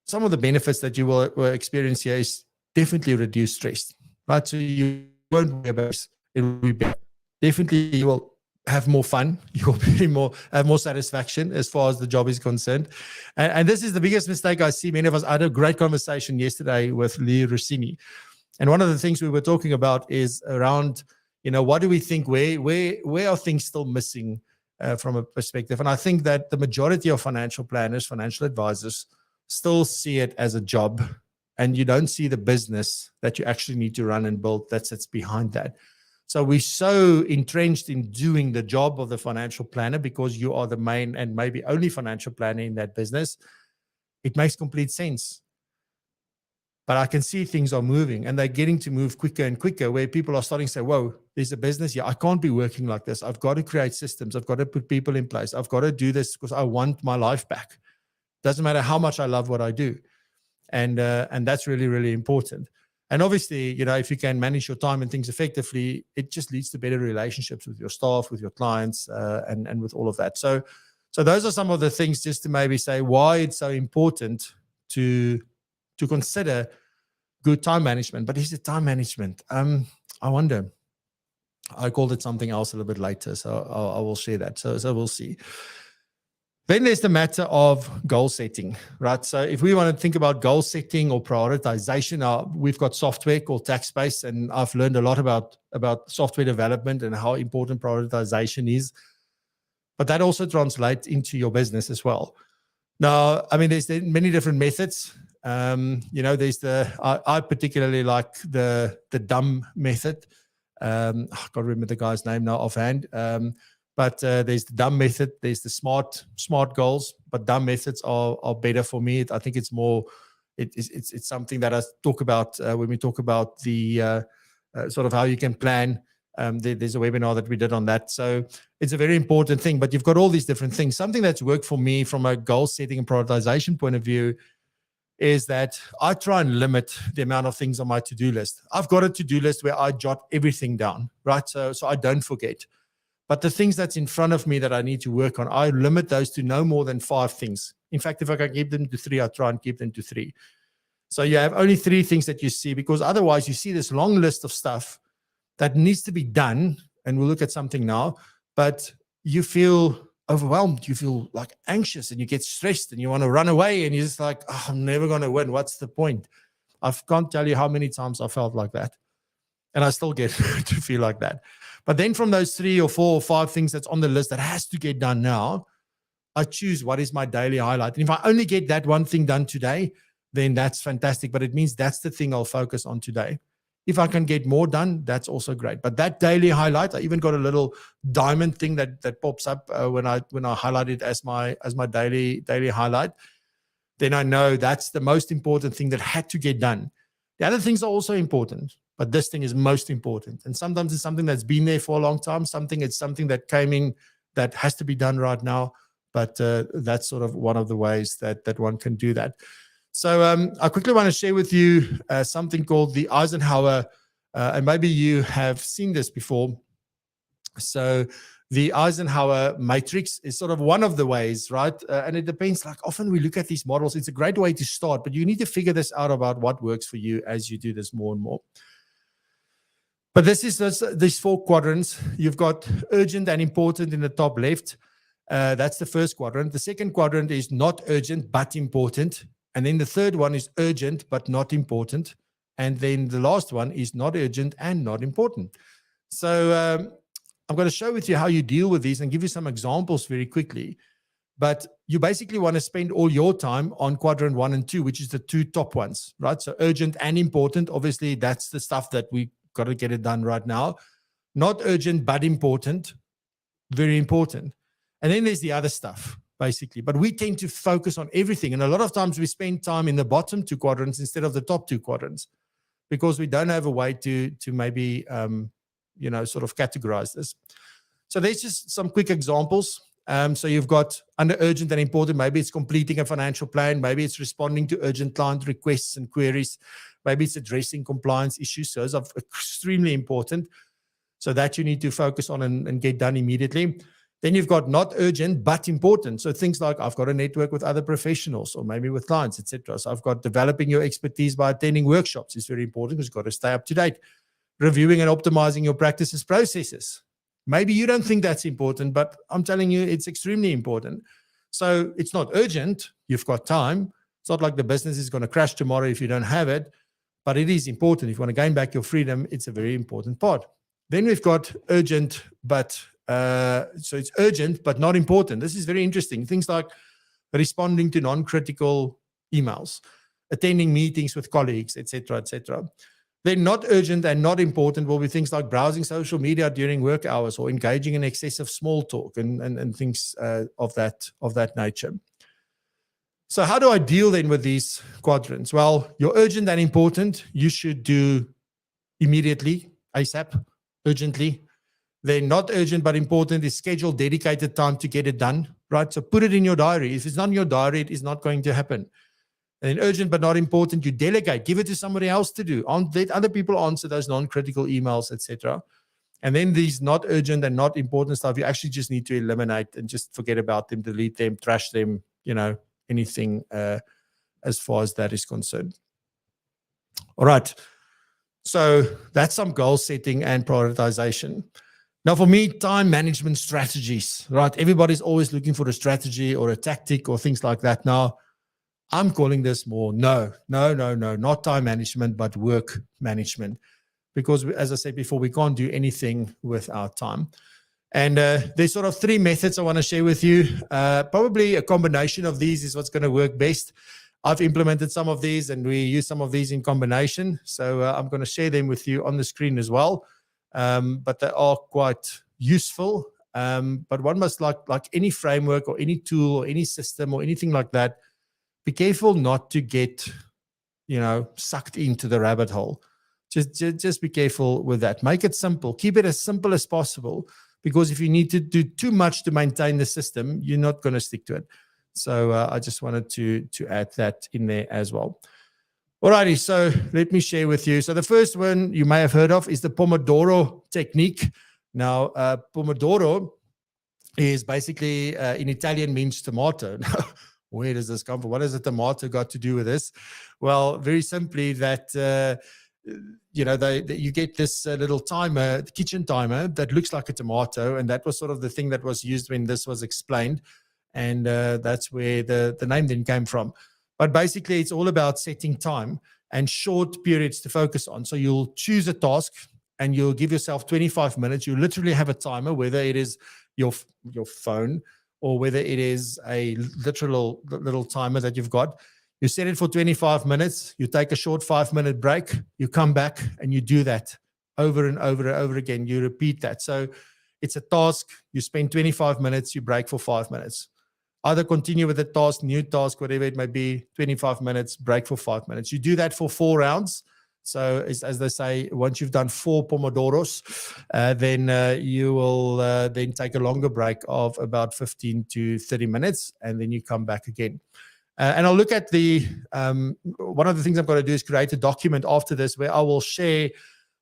some of the benefits that you will experience here is definitely reduce stress, right? So you won't worry about it. It will be better. Definitely you will have more fun. You will have more satisfaction as far as the job is concerned. And this is the biggest mistake I see many of us. I had a great conversation yesterday with Lee Rossini. And one of the things we were talking about is around, what do we think, where are things still missing from a perspective? And I think that the majority of financial planners, financial advisors, still see it as a job, and you don't see the business that you actually need to run and build that sits behind that. So we're so entrenched in doing the job of the financial planner because you are the main and maybe only financial planner in that business. It makes complete sense. But I can see things are moving and they're getting to move quicker and quicker, where people are starting to say, whoa, there's a business here. I can't be working like this. I've got to create systems. I've got to put people in place. I've got to do this because I want my life back. Doesn't matter how much I love what I do. And that's really, really important. And obviously, if you can manage your time and things effectively, it just leads to better relationships with your staff, with your clients, and with all of that. So those are some of the things, just to maybe say why it's so important to consider good time management. But is it time management? I wonder. I called it something else a little bit later, so I will share that. So we'll see. Then there's the matter of goal setting, right? So if we want to think about goal setting or prioritization, we've got software called TaxSpace, and I've learned a lot about software development and how important prioritization is. But that also translates into your business as well. Now, I mean, there's many different methods. There's I particularly like the dumb method. I can't remember the guy's name now offhand. But there's the dumb method. There's the smart goals. But dumb methods are better for me. I think it's more. It's something that I talk about when we talk about the sort of how you can plan. There's a webinar that we did on that. So it's a very important thing. But you've got all these different things. Something that's worked for me from a goal setting and prioritization point of view is that I try and limit the amount of things on my to-do list. I've got a to-do list where I jot everything down, right? So I don't forget. But the things that's in front of me that I need to work on, I limit those to no more than 5 things. In fact, if I can keep them to 3, I try and keep them to 3. So you have only 3 things that you see, because otherwise you see this long list of stuff that needs to be done. And we'll look at something now, but you feel overwhelmed, you feel like anxious, and you get stressed and you want to run away, and you're just like, oh, I'm never going to win. What's the point? I can't tell you how many times I felt like that. And I still get to feel like that. But then from those 3 or 4 or 5 things that's on the list that has to get done now, I choose what is my daily highlight. And if I only get that one thing done today, then that's fantastic. But it means that's the thing I'll focus on today. If I can get more done, that's also great. But that daily highlight, I even got a little diamond thing that pops up when I highlight it as my daily highlight. Then I know that's the most important thing that had to get done. The other things are also important, but this thing is most important. And sometimes it's something that's been there for a long time. It's something that came in that has to be done right now. But that's sort of one of the ways that one can do that. So I quickly want to share with you something called the Eisenhower, and maybe you have seen this before. So the Eisenhower matrix is sort of one of the ways, right? And it depends, like often we look at these models. It's a great way to start, but you need to figure this out about what works for you as you do this more and more. But this is these 4 quadrants. You've got urgent and important in the top left. That's the first quadrant. The second quadrant is not urgent, but important. And then the third one is urgent, but not important. And then the last one is not urgent and not important. So I'm going to show with you how you deal with these and give you some examples very quickly. But you basically want to spend all your time on quadrant 1 and 2, which is the 2 top ones, right? So urgent and important, obviously that's the stuff that we got to get it done right now. Not urgent, but important, very important. And then there's the other stuff, basically. But we tend to focus on everything. And a lot of times we spend time in the bottom 2 quadrants instead of the top 2 quadrants, because we don't have a way to maybe, sort of categorize this. So there's just some quick examples. So you've got under urgent and important, maybe it's completing a financial plan. Maybe it's responding to urgent client requests and queries. Maybe it's addressing compliance issues. So those are extremely important. So that you need to focus on and get done immediately. Then you've got not urgent, but important. So things like I've got a network with other professionals or maybe with clients, etc. So I've got developing your expertise by attending workshops is very important because you've got to stay up to date. Reviewing and optimizing your practices, processes. Maybe you don't think that's important, but I'm telling you, it's extremely important. So it's not urgent. You've got time. It's not like the business is going to crash tomorrow if you don't have it, but it is important. If you want to gain back your freedom, it's a very important part. Then we've got urgent, but so it's urgent, but not important. This is very interesting. Things like responding to non-critical emails, attending meetings with colleagues, etc., etc. Then not urgent and not important will be things like browsing social media during work hours or engaging in excessive small talk and things of that nature. So how do I deal then with these quadrants? Well, your urgent and important, you should do immediately, ASAP, urgently. Then not urgent but important is schedule dedicated time to get it done, right? So put it in your diary. If it's not in your diary, it is not going to happen. And then urgent but not important, you delegate, give it to somebody else to do. Let other people answer those non-critical emails, etc. And then these not urgent and not important stuff, you actually just need to eliminate and just forget about them, delete them, trash them, anything as far as that is concerned. All right. So that's some goal setting and prioritization. Now, for me, time management strategies, right? Everybody's always looking for a strategy or a tactic or things like that. Now, I'm calling this more, no, not time management, but work management. Because as I said before, we can't do anything without time. And there's sort of 3 methods I want to share with you. Probably a combination of these is what's going to work best. I've implemented some of these and we use some of these in combination. So I'm going to share them with you on the screen as well. But they are quite useful. But one must, like any framework or any tool or any system or anything like that, be careful not to get, sucked into the rabbit hole. Just be careful with that. Make it simple. Keep it as simple as possible, because if you need to do too much to maintain the system, you're not going to stick to it. So I just wanted to add that in there as well. Alrighty, so let me share with you. So the first one you may have heard of is the Pomodoro Technique. Now, Pomodoro is basically, in Italian, means tomato. Where does this come from? What has a tomato got to do with this? Well, very simply that, you get this little timer, kitchen timer, that looks like a tomato. And that was sort of the thing that was used when this was explained. And that's where the name then came from. But basically, it's all about setting time and short periods to focus on. So you'll choose a task and you'll give yourself 25 minutes. You literally have a timer, whether it is your phone or whether it is a literal little timer that you've got. You set it for 25 minutes. You take a short 5-minute break. You come back and you do that over and over and over again. You repeat that. So it's a task. You spend 25 minutes. You break for 5 minutes. Either continue with the task, new task, whatever it may be, 25 minutes, break for 5 minutes. You do that for 4 rounds. So as they say, once you've done 4 Pomodoros, then you will then take a longer break of about 15 to 30 minutes, and then you come back again. And I'll look at one of the things I'm going to do is create a document after this where I will share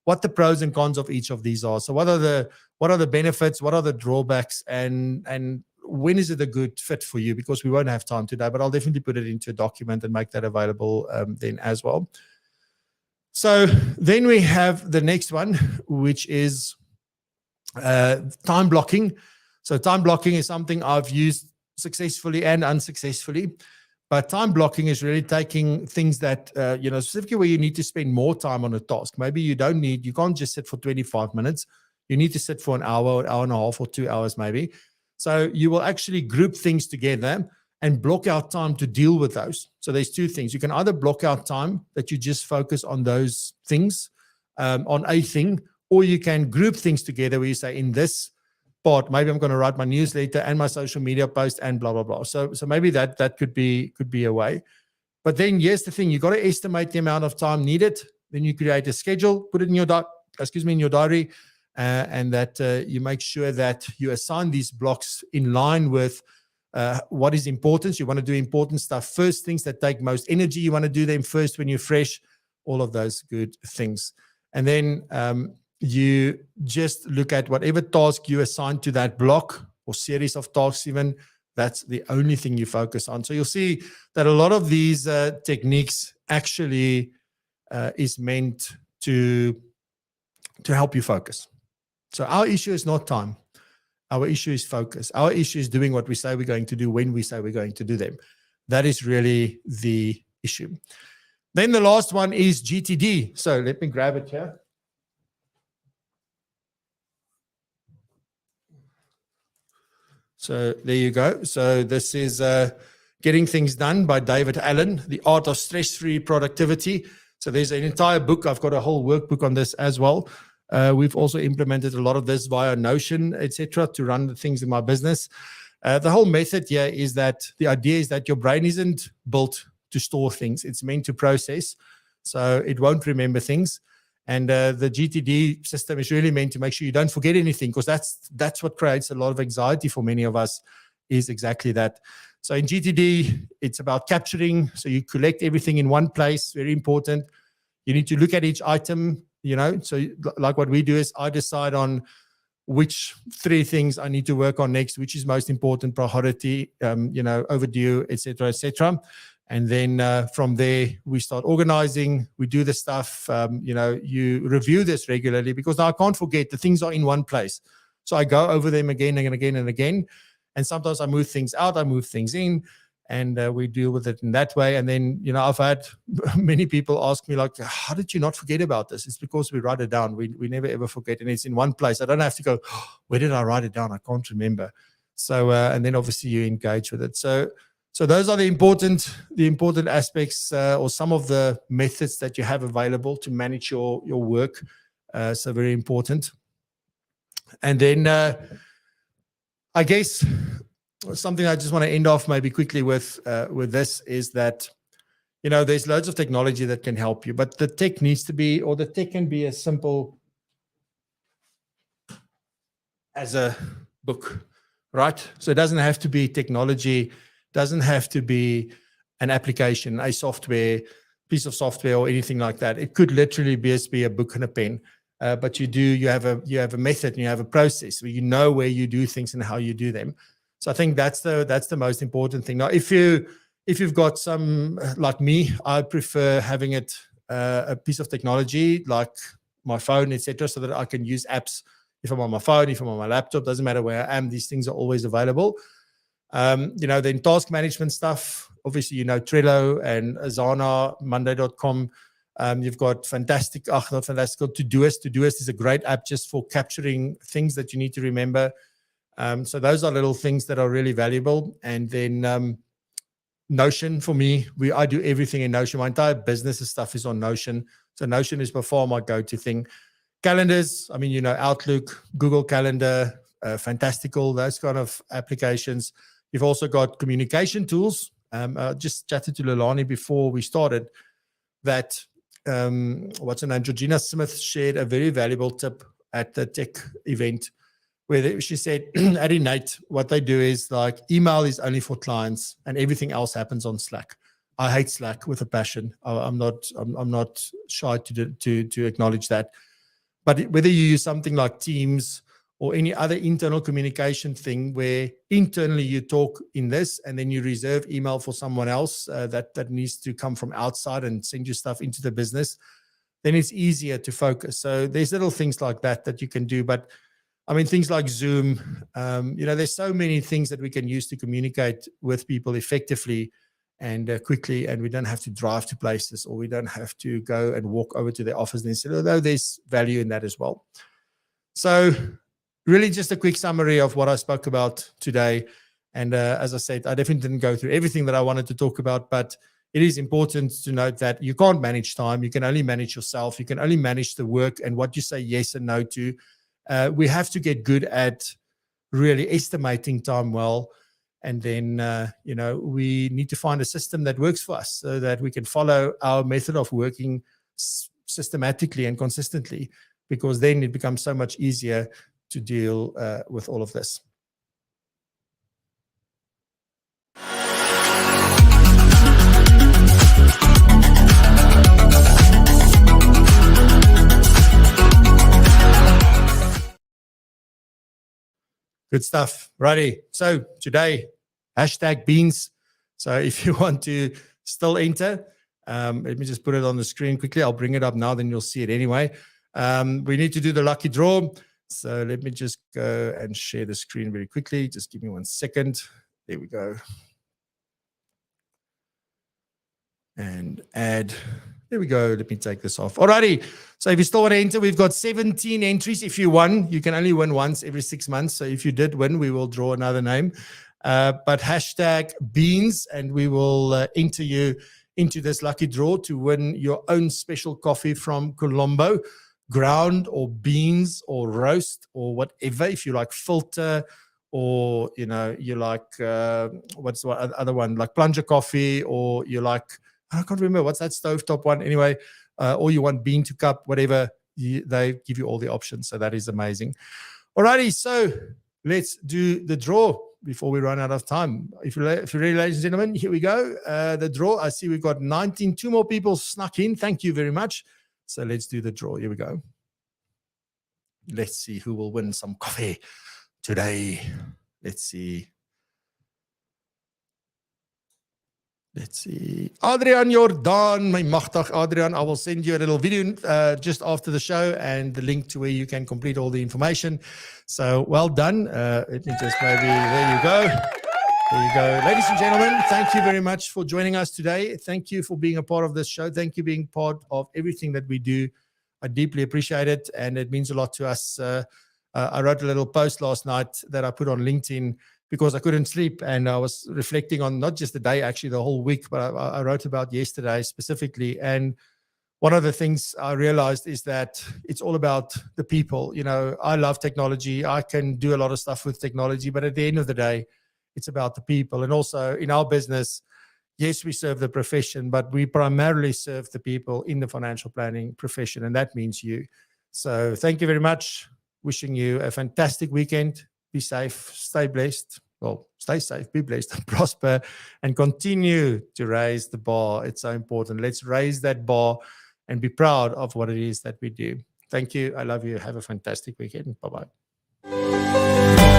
what the pros and cons of each of these are. So what are the benefits, what are the drawbacks, and when is it a good fit for you? Because we won't have time today, but I'll definitely put it into a document and make that available then as well. So then we have the next one, which is time blocking. So time blocking is something I've used successfully and unsuccessfully. But time blocking is really taking things that, specifically where you need to spend more time on a task. Maybe you can't just sit for 25 minutes. You need to sit for an hour and a half, or 2 hours maybe. So you will actually group things together and block out time to deal with those. So there's 2 things. You can either block out time that you just focus on those things, on a thing, or you can group things together where you say, in this part, maybe I'm going to write my newsletter and my social media post and blah, blah, blah. So maybe that could be a way. But then here's the thing. You got to estimate the amount of time needed. Then you create a schedule, put it in your diary, and that you make sure that you assign these blocks in line with what is important. You want to do important stuff first, things that take most energy. You want to do them first when you're fresh, all of those good things. And then you just look at whatever task you assign to that block or series of tasks even, that's the only thing you focus on. So you'll see that a lot of these techniques actually is meant to help you focus. So our issue is not time. Our issue is focus. Our issue is doing what we say we're going to do when we say we're going to do them. That is really the issue. Then the last one is GTD. So let me grab it here. So there you go. So this is Getting Things Done by David Allen, The Art of Stress-Free Productivity. So there's an entire book. I've got a whole workbook on this as well. We've also implemented a lot of this via Notion, etc., to run the things in my business. The whole method here is that the idea is that your brain isn't built to store things. It's meant to process. So it won't remember things. And the GTD system is really meant to make sure you don't forget anything, because that's what creates a lot of anxiety for many of us, is exactly that. So in GTD, it's about capturing. So you collect everything in one place, very important. You need to look at each item, So like what we do is I decide on which 3 things I need to work on next, which is most important, priority, overdue, etc., etc. And then from there, we start organizing. We do the stuff. You review this regularly, because now I can't forget the things are in one place. So I go over them again and again and again. And sometimes I move things out, I move things in, and we deal with it in that way. And then, I've had many people ask me, like, how did you not forget about this? It's because we write it down. We never, ever forget. And it's in one place. I don't have to go, where did I write it down? I can't remember. So, and then obviously you engage with it. So those are the important aspects, or some of the methods that you have available to manage your work. So very important. And then I guess something I just want to end off maybe quickly with this is that, there's loads of technology that can help you, but the tech needs to be, or the tech can be as simple as a book, right? So it doesn't have to be technology. Doesn't have to be an application, a piece of software or anything like that. It could literally be a book and a pen. But you have a method and you have a process where you know where you do things and how you do them. So I think that's the most important thing. Now, if you've got some, like me, I prefer having it a piece of technology like my phone, etc., so that I can use apps if I'm on my phone, if I'm on my laptop, doesn't matter where I am. These things are always available. Then task management stuff, obviously, Trello and Asana, Monday.com. You've got Todoist. Todoist is a great app just for capturing things that you need to remember. So those are little things that are really valuable. And then Notion for me, I do everything in Notion. My entire business stuff is on Notion. So Notion is by far my go-to thing. Calendars, Outlook, Google Calendar, Fantastical, those kind of applications. You've also got communication tools. I just chatted to Lelani before we started that, what's her name? Georgina Smith shared a very valuable tip at the tech event where she said, at Innate, what they do is like email is only for clients and everything else happens on Slack. I hate Slack with a passion. I'm not shy to acknowledge that. But whether you use something like Teams or any other internal communication thing where internally you talk in this and then you reserve email for someone else that needs to come from outside and send you stuff into the business, then it's easier to focus. So there's little things like that you can do. But things like Zoom, there's so many things that we can use to communicate with people effectively and quickly, and we don't have to drive to places, or we don't have to go and walk over to their office instead, although there's value in that as well. So really just a quick summary of what I spoke about today. And as I said, I definitely didn't go through everything that I wanted to talk about, but it is important to note that you can't manage time. You can only manage yourself. You can only manage the work and what you say yes and no to. We have to get good at really estimating time well. And then, we need to find a system that works for us so that we can follow our method of working systematically and consistently, because then it becomes so much easier to deal with all of this. Good stuff. Righty. So today, #beans. So if you want to still enter, let me just put it on the screen quickly. I'll bring it up now, then you'll see it anyway. We need to do the lucky draw. So let me just go and share the screen very quickly. Just give me 1 second. There we go. And add. There we go. Let me take this off. Alrighty. So if you still want to enter, we've got 17 entries. If you won, you can only win once every 6 months. So if you did win, we will draw another name. But #beans, and we will enter you into this lucky draw to win your own special coffee from Colombo, ground or beans or roast or whatever. If you like filter, or you like what's the other one, like plunger coffee, or you like, I can't remember what's that stovetop one anyway, or you want bean to cup, whatever, they give you all the options. So that is amazing. Alrighty, so let's do the draw before we run out of time. If you're ready, ladies and gentlemen, here we go. The draw, I see we've got 2 more people snuck in. Thank you very much. So let's do the draw. Here we go. Let's see who will win some coffee today. Let's see. Adrian Jordan, my magtig Adrian. I will send you a little video just after the show and the link to where you can complete all the information. So well done. Let me just maybe, there you go. There you go. Ladies and gentlemen, thank you very much for joining us today. Thank you for being a part of this show. Thank you for being part of everything that we do. I deeply appreciate it, and it means a lot to us. I wrote a little post last night that I put on LinkedIn because I couldn't sleep, and I was reflecting on not just the day, actually the whole week, but I wrote about yesterday specifically. And one of the things I realized is that it's all about the people. I love technology. I can do a lot of stuff with technology, but at the end of the day, it's about the people. And also in our business, yes, we serve the profession, but we primarily serve the people in the financial planning profession, and that means you. So thank you very much. Wishing you a fantastic weekend. Be safe, stay blessed. Well, stay safe, be blessed, and prosper, and continue to raise the bar. It's so important. Let's raise that bar and be proud of what it is that we do. Thank you. I love you. Have a fantastic weekend. Bye-bye.